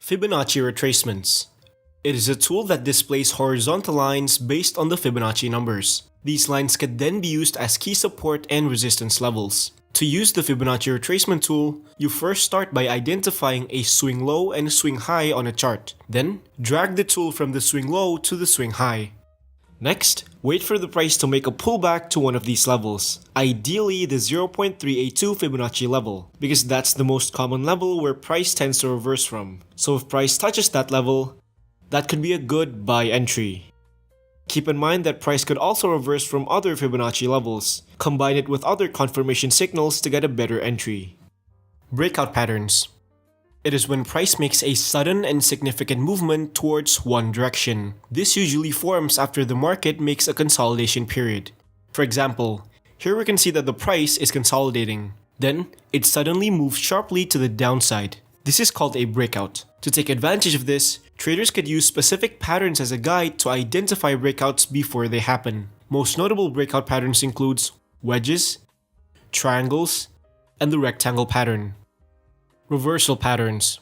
Fibonacci retracements. It is a tool that displays horizontal lines based on the Fibonacci numbers. These lines can then be used as key support and resistance levels. To use the Fibonacci retracement tool, you first start by identifying a swing low and swing high on a chart. Then, drag the tool from the swing low to the swing high. Next, wait for the price to make a pullback to one of these levels, ideally the 0.382 Fibonacci level, because that's the most common level where price tends to reverse from. So if price touches that level, that could be a good buy entry. Keep in mind that price could also reverse from other Fibonacci levels. Combine it with other confirmation signals to get a better entry. Breakout patterns. It is when price makes a sudden and significant movement towards one direction. This usually forms after the market makes a consolidation period. For example, here we can see that the price is consolidating. Then, it suddenly moves sharply to the downside. This is called a breakout. To take advantage of this, traders could use specific patterns as a guide to identify breakouts before they happen. Most notable breakout patterns include wedges, triangles, and the rectangle pattern. Reversal patterns.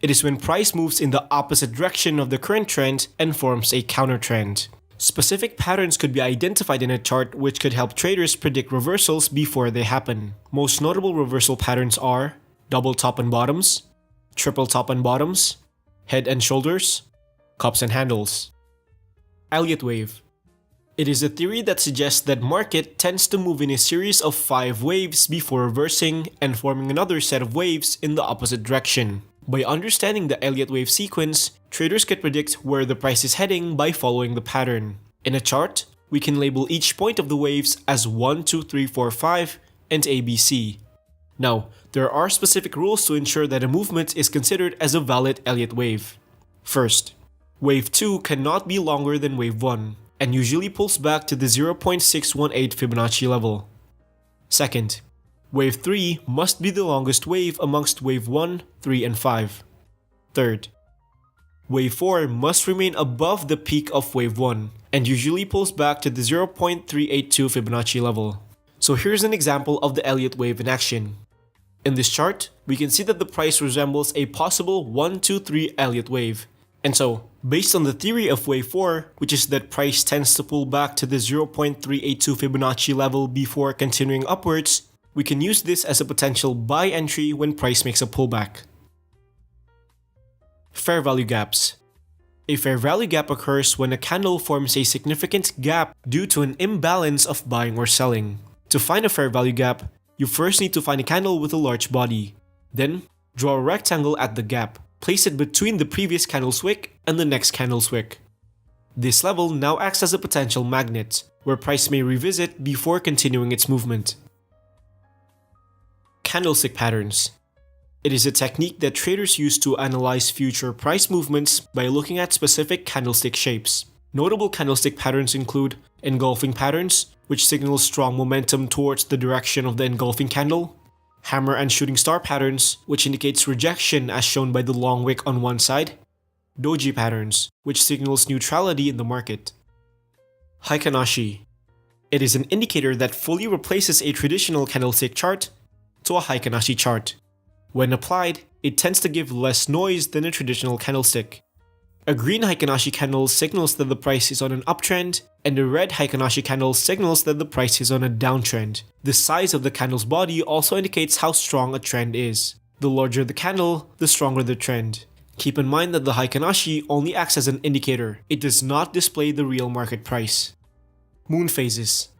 It is when price moves in the opposite direction of the current trend and forms a counter trend. Specific patterns could be identified in a chart which could help traders predict reversals before they happen. Most notable reversal patterns are double top and bottoms, triple top and bottoms, head and shoulders, cups and handles. Elliott wave. It is a theory that suggests that market tends to move in a series of 5 waves before reversing and forming another set of waves in the opposite direction. By understanding the Elliott wave sequence, traders can predict where the price is heading by following the pattern. In a chart, we can label each point of the waves as 1, 2, 3, 4, 5 and ABC. Now, there are specific rules to ensure that a movement is considered as a valid Elliott wave. First, wave 2 cannot be longer than wave 1. And usually pulls back to the 0.618 Fibonacci level. Second, wave 3 must be the longest wave amongst wave 1, 3, and 5. Third, wave 4 must remain above the peak of wave 1 and usually pulls back to the 0.382 Fibonacci level. So here's an example of the Elliott wave in action. In this chart, we can see that the price resembles a possible 1, 2, 3 Elliott wave. And so, based on the theory of wave 4, which is that price tends to pull back to the 0.382 Fibonacci level before continuing upwards, we can use this as a potential buy entry when price makes a pullback. Fair value gaps. A fair value gap occurs when a candle forms a significant gap due to an imbalance of buying or selling. To find a fair value gap, you first need to find a candle with a large body. Then, draw a rectangle at the gap. Place it between the previous candle's wick and the next candle's wick. This level now acts as a potential magnet, where price may revisit before continuing its movement. Candlestick patterns. It is a technique that traders use to analyze future price movements by looking at specific candlestick shapes. Notable candlestick patterns include engulfing patterns, which signal strong momentum towards the direction of the engulfing candle, hammer and shooting star patterns, which indicates rejection as shown by the long wick on one side, doji patterns, which signals neutrality in the market. Heikin-Ashi. It is an indicator that fully replaces a traditional candlestick chart to a Heikin-Ashi chart. When applied, it tends to give less noise than a traditional candlestick. A green Heikin-Ashi candle signals that the price is on an uptrend, and a red Heikin-Ashi candle signals that the price is on a downtrend. The size of the candle's body also indicates how strong a trend is. The larger the candle, the stronger the trend. Keep in mind that the Heikin-Ashi only acts as an indicator. It does not display the real market price. Moon phases.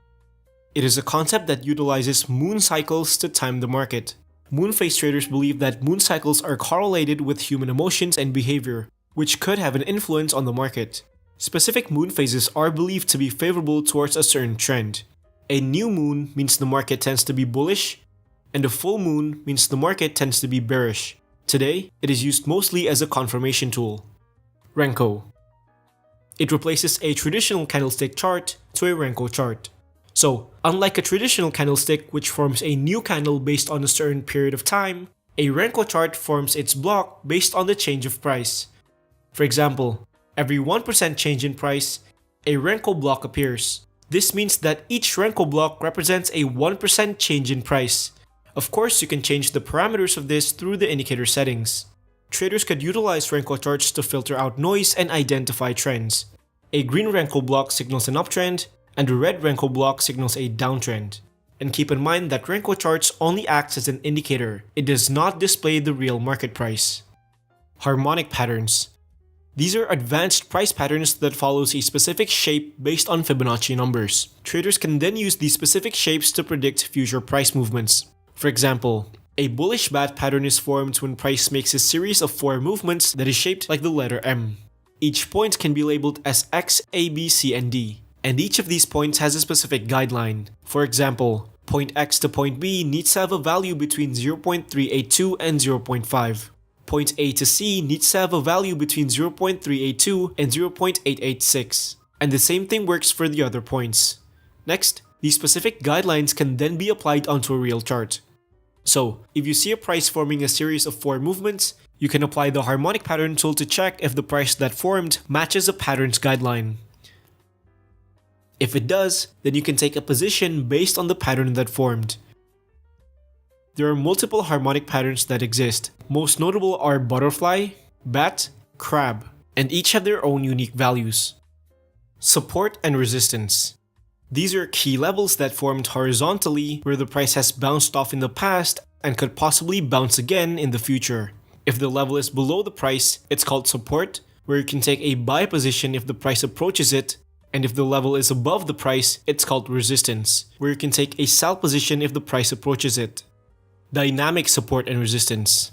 It is a concept that utilizes moon cycles to time the market. Moon phase traders believe that moon cycles are correlated with human emotions and behavior, which could have an influence on the market. Specific moon phases are believed to be favorable towards a certain trend. A new moon means the market tends to be bullish, and a full moon means the market tends to be bearish. Today, it is used mostly as a confirmation tool. Renko. It replaces a traditional candlestick chart to a Renko chart. So, unlike a traditional candlestick which forms a new candle based on a certain period of time, a Renko chart forms its block based on the change of price. For example, every 1% change in price, a Renko block appears. This means that each Renko block represents a 1% change in price. Of course, you can change the parameters of this through the indicator settings. Traders could utilize Renko charts to filter out noise and identify trends. A green Renko block signals an uptrend, and a red Renko block signals a downtrend. And keep in mind that Renko charts only acts as an indicator. It does not display the real market price. Harmonic patterns. These are advanced price patterns that follows a specific shape based on Fibonacci numbers. Traders can then use these specific shapes to predict future price movements. For example, a bullish bat pattern is formed when price makes a series of 4 movements that is shaped like the letter M. Each point can be labeled as X, A, B, C, and D. And each of these points has a specific guideline. For example, point X to point B needs to have a value between 0.382 and 0.5. Point A to C needs to have a value between 0.382 and 0.886. And the same thing works for the other points. Next, these specific guidelines can then be applied onto a real chart. So, if you see a price forming a series of 4 movements, you can apply the harmonic pattern tool to check if the price that formed matches a pattern's guideline. If it does, then you can take a position based on the pattern that formed. There are multiple harmonic patterns that exist. Most notable are butterfly, bat, crab, and each have their own unique values. Support and resistance. These are key levels that formed horizontally where the price has bounced off in the past and could possibly bounce again in the future. If the level is below the price, it's called support, where you can take a buy position if the price approaches it, and if the level is above the price, it's called resistance, where you can take a sell position if the price approaches it. Dynamic support and resistance.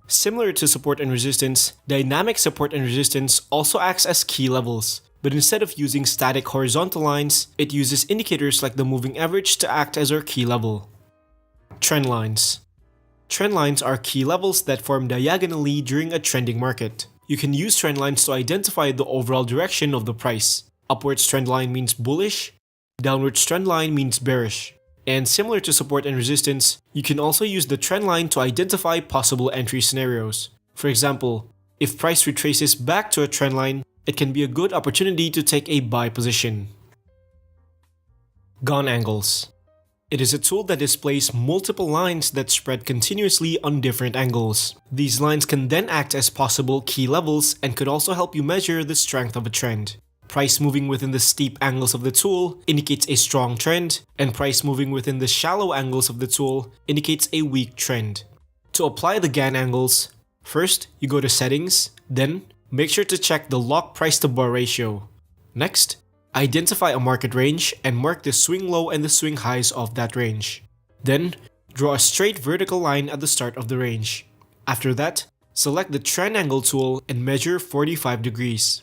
Similar to support and resistance, dynamic support and resistance also acts as key levels, but instead of using static horizontal lines, it uses indicators like the moving average to act as our key level. Trend lines. Trend lines are key levels that form diagonally during a trending market. You can use trend lines to identify the overall direction of the price. Upwards trend line means bullish, downwards trend line means bearish. And similar to support and resistance, you can also use the trend line to identify possible entry scenarios. For example, if price retraces back to a trend line, it can be a good opportunity to take a buy position. Gone angles. It is a tool that displays multiple lines that spread continuously on different angles. These lines can then act as possible key levels and could also help you measure the strength of a trend. Price moving within the steep angles of the tool indicates a strong trend, and price moving within the shallow angles of the tool indicates a weak trend. To apply the Gann angles, first you go to Settings, then make sure to check the lock price to bar ratio. Next, identify a market range and mark the swing low and the swing highs of that range. Then, draw a straight vertical line at the start of the range. After that, select the Trend Angle tool and measure 45 degrees.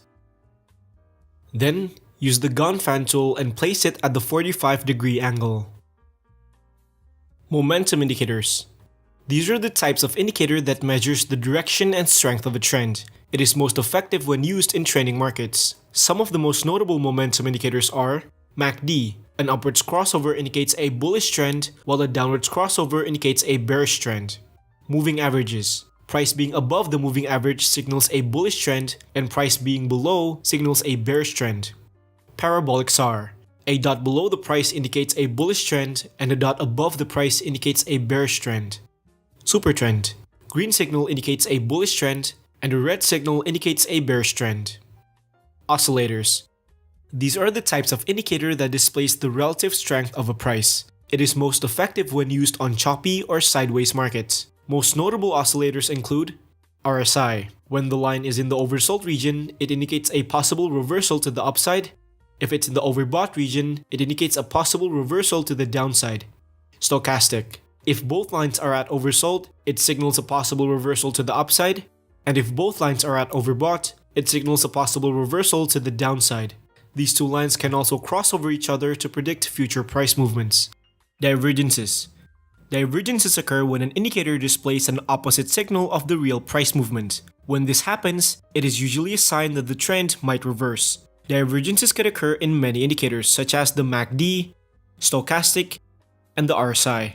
Then, use the gun fan tool and place it at the 45-degree angle. Momentum indicators. These are the types of indicator that measures the direction and strength of a trend. It is most effective when used in trending markets. Some of the most notable momentum indicators are MACD. An upwards crossover indicates a bullish trend, while a downwards crossover indicates a bearish trend. Moving averages. Price being above the moving average signals a bullish trend, and price being below signals a bearish trend. Parabolic SAR. A dot below the price indicates a bullish trend, and a dot above the price indicates a bearish trend. Super trend. Green signal indicates a bullish trend, and a red signal indicates a bearish trend. Oscillators. These are the types of indicator that displays the relative strength of a price. It is most effective when used on choppy or sideways markets. Most notable oscillators include RSI. When the line is in the oversold region, it indicates a possible reversal to the upside. If it's in the overbought region, it indicates a possible reversal to the downside. Stochastic. If both lines are at oversold, it signals a possible reversal to the upside. And if both lines are at overbought, it signals a possible reversal to the downside. These two lines can also cross over each other to predict future price movements. Divergences. Divergences occur when an indicator displays an opposite signal of the real price movement. When this happens, it is usually a sign that the trend might reverse. Divergences can occur in many indicators such as the MACD, stochastic, and the RSI.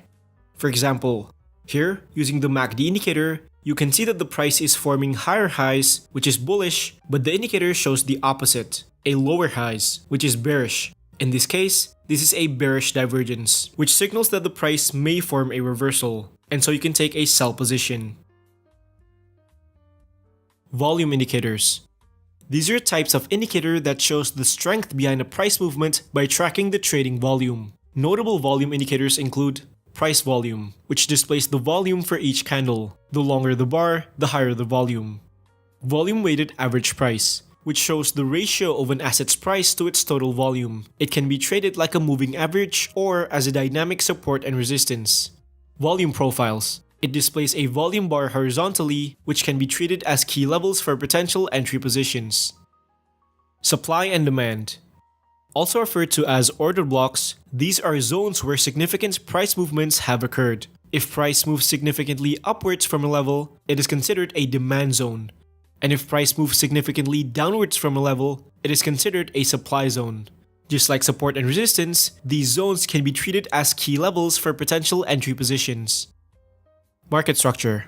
For example, here, using the MACD indicator, you can see that the price is forming higher highs, which is bullish, but the indicator shows the opposite, a lower highs, which is bearish. In this case, this is a bearish divergence, which signals that the price may form a reversal, and so you can take a sell position. Volume indicators. These are types of indicator that shows the strength behind a price movement by tracking the trading volume. Notable volume indicators include price volume, which displays the volume for each candle. The longer the bar, the higher the volume. Volume weighted average price, which shows the ratio of an asset's price to its total volume. It can be traded like a moving average or as a dynamic support and resistance. Volume profiles. It displays a volume bar horizontally, which can be treated as key levels for potential entry positions. Supply and demand. Also referred to as order blocks, these are zones where significant price movements have occurred. If price moves significantly upwards from a level, it is considered a demand zone. And if price moves significantly downwards from a level, it is considered a supply zone. Just like support and resistance, these zones can be treated as key levels for potential entry positions. Market structure.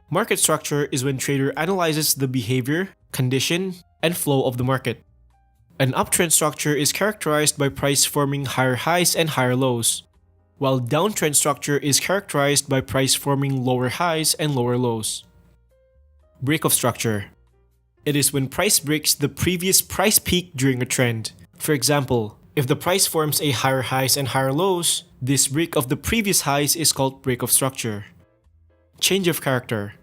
Market structure is when trader analyzes the behavior, condition, and flow of the market. An uptrend structure is characterized by price forming higher highs and higher lows, while downtrend structure is characterized by price forming lower highs and lower lows. Break of structure. It is when price breaks the previous price peak during a trend. For example, if the price forms a higher highs and higher lows, this break of the previous highs is called break of structure. Change of character.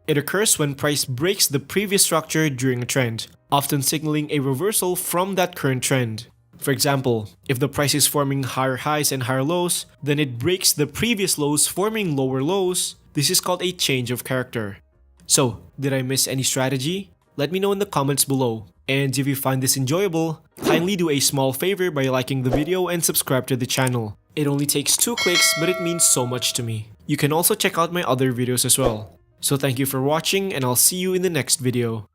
It occurs when price breaks the previous structure during a trend, often signaling a reversal from that current trend. For example, if the price is forming higher highs and higher lows, then it breaks the previous lows forming lower lows. This is called a change of character. So, did I miss any strategy? Let me know in the comments below. And if you find this enjoyable, kindly do a small favor by liking the video and subscribe to the channel. It only takes 2 clicks, but it means so much to me. You can also check out my other videos as well. So thank you for watching, and I'll see you in the next video.